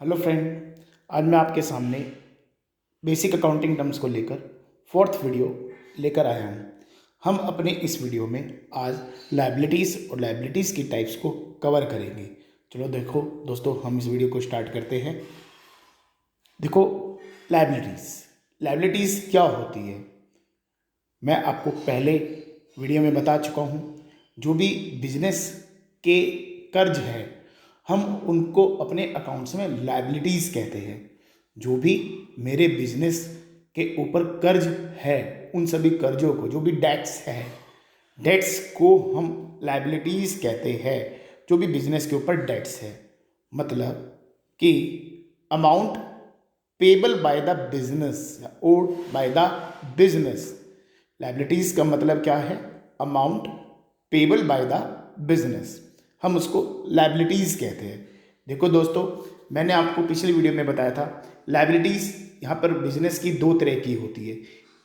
Hello friend, आज मैं आपके सामने बेसिक अकाउंटिंग टर्म्स को लेकर फोर्थ वीडियो लेकर आया हूँ। हम अपने इस वीडियो में आज लायबिलिटीज़ और लायबिलिटीज़ की टाइप्स को कवर करेंगे। चलो देखो दोस्तों, हम इस वीडियो को स्टार्ट करते हैं। देखो, लायबिलिटीज़ क्या होती है मैं आपको पहले वीडियो में बता चुका हूँ। जो भी बिजनेस के कर्ज है हम उनको अपने अकाउंट्स में लायबिलिटीज़ कहते हैं। जो भी मेरे बिजनेस के ऊपर कर्ज है उन सभी कर्जों को, जो भी डेट्स है, डेट्स को हम लायबिलिटीज़ कहते हैं। जो भी बिजनेस के ऊपर डेट्स है मतलब कि amount payable by the business या owed by the business. Liabilities का मतलब क्या है? Amount payable by the business, हम उसको लायबिलिटीज़ कहते हैं। देखो दोस्तों, मैंने आपको पिछली वीडियो में बताया था लायबिलिटीज़ यहाँ पर बिजनेस की दो तरह की होती है।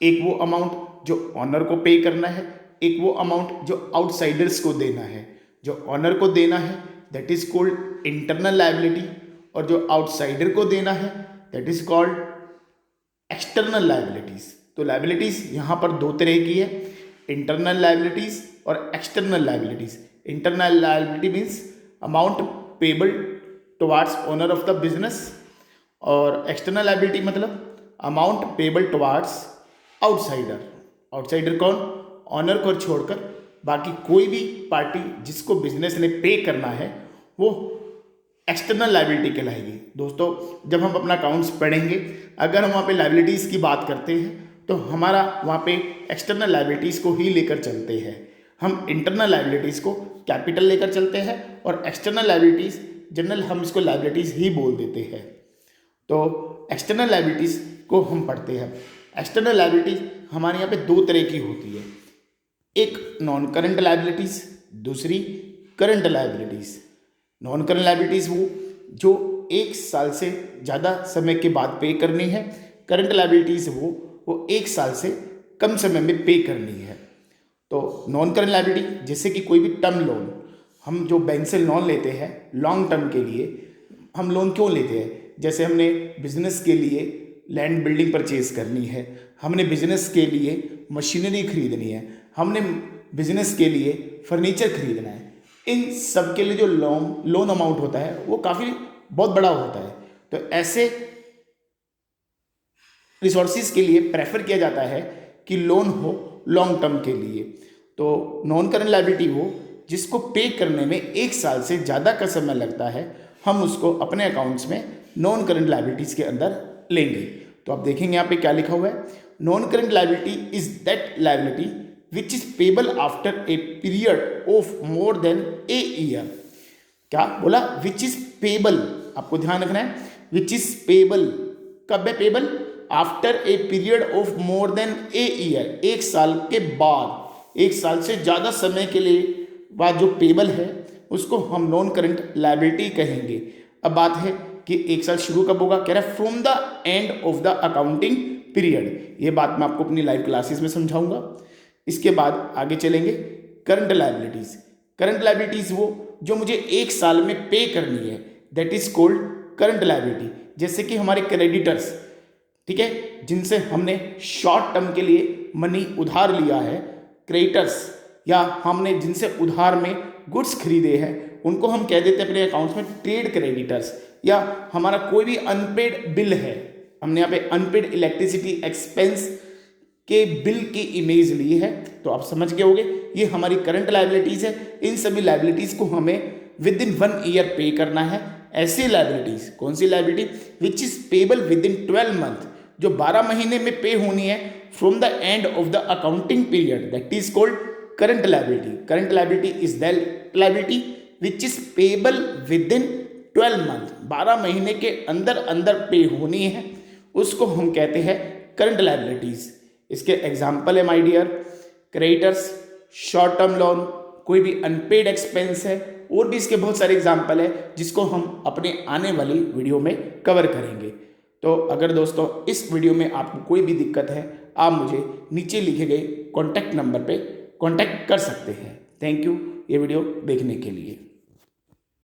एक वो अमाउंट जो ऑनर को पे करना है, एक वो अमाउंट जो आउटसाइडर्स को देना है। जो ऑनर को देना है that is called internal liability, और जो आउटसाइडर को देना है that is called external liabilities. तो लायबिलिटीज़ यहाँ पर दो तरह की है, इंटरनल लायबिलिटीज़ और external liabilities. Internal liability means amount payable towards owner of the business, और एक्सटर्नल लायबिलिटी मतलब amount payable towards outsider. Outsider कौन? ऑनर को छोड़कर बाकी कोई भी पार्टी जिसको बिजनेस ने पे करना है वो एक्सटर्नल लायबिलिटी कहलाएगी। दोस्तों, जब हम अपना अकाउंट्स पढ़ेंगे, अगर हम वहाँ पे लायबिलिटीज़ की बात करते हैं तो हमारा वहाँ पे एक्सटर्नल लायबिलिटीज़ को ही लेकर चलते हैं। हम इंटरनल लायबिलिटीज़ को कैपिटल लेकर चलते हैं, और एक्सटर्नल लायबिलिटीज़ जनरल हम इसको लायबिलिटीज़ ही बोल देते हैं। तो एक्सटर्नल लायबिलिटीज़ को हम पढ़ते हैं। एक्सटर्नल लायबिलिटीज़ हमारे यहाँ पे दो तरह की होती है, एक नॉन करंट लायबिलिटीज़, दूसरी current liabilities. Non current liabilities वो जो एक साल से ज़्यादा समय के बाद पे करनी है। करंट लायबिलिटीज़ वो एक साल से कम समय में पे करनी है। तो नॉन करंट लायबिलिटी जैसे कि कोई भी टर्म लोन, हम जो बैंक से लोन लेते हैं लॉन्ग टर्म के लिए, हम लोन क्यों लेते हैं? जैसे हमने बिजनेस के लिए लैंड बिल्डिंग परचेज करनी है, हमने बिजनेस के लिए मशीनरी खरीदनी है, हमने बिजनेस के लिए फर्नीचर खरीदना है। इन सब के लिए जो लोन अमाउंट होता है वो काफ़ी बहुत बड़ा होता है। तो ऐसे रिसोर्सिस के लिए प्रेफर किया जाता है कि लोन हो लॉन्ग टर्म के लिए। तो नॉन करंट लायबिलिटी हो जिसको पे करने में एक साल से ज़्यादा का समय लगता है, हम उसको अपने अकाउंट्स में नॉन करंट लायबिलिटीज़ के अंदर लेंगे। तो आप देखेंगे यहाँ पे क्या लिखा हुआ है, non current liability is that liability which is payable after a period of more than a year. क्या बोला? विच इज पेबल, आपको ध्यान रखना है, विच इज पेबल कब है payable? After a period of more than a year, एक साल के बाद, एक साल से ज़्यादा समय के लिए बाद जो पेबल है उसको हम नॉन करंट लायबिलिटी कहेंगे। अब बात है कि एक साल शुरू कब होगा? कह रहा है from the end of the accounting period. ये बात मैं आपको अपनी लाइव क्लासेस में समझाऊंगा। इसके बाद आगे चलेंगे करंट लायबिलिटीज़। करंट लायबिलिटीज़ वो जो मुझे एक साल में पे करनी है, that is called current liability. जैसे कि हमारे क्रेडिटर्स, ठीक है, जिनसे हमने शॉर्ट टर्म के लिए मनी उधार लिया है, क्रेडिटर्स, या हमने जिनसे उधार में गुड्स खरीदे हैं, उनको हम कह देते हैं अपने अकाउंट्स में ट्रेड क्रेडिटर्स। या हमारा कोई भी अनपेड बिल है, हमने यहाँ पे अनपेड इलेक्ट्रिसिटी एक्सपेंस के बिल की इमेज ली है, तो आप समझ गए होंगे ये हमारी करंट लायबिलिटीज़ है। इन सभी लायबिलिटीज़ को हमें विद इन 1 ईयर पे करना है। ऐसी लायबिलिटीज़, कौन सी liability? Which is payable within 12 month, जो 12 महीने में पे होनी है from the end of the accounting period, that is called current liability. Current liability is that liability which is payable within 12 month, 12 महीने के अंदर अंदर पे होनी है, उसको हम कहते हैं करंट लायबिलिटीज़। इसके एग्जाम्पल है my dear, creditors, short term loan, कोई भी अनपेड एक्सपेंस है, और भी इसके बहुत सारे एग्जाम्पल है जिसको हम अपने आने वाली वीडियो में कवर करेंगे। तो अगर दोस्तों इस वीडियो में आपको कोई भी दिक्कत है, आप मुझे नीचे लिखे गए कॉन्टैक्ट नंबर पे कॉन्टैक्ट कर सकते हैं। थैंक यू ये वीडियो देखने के लिए।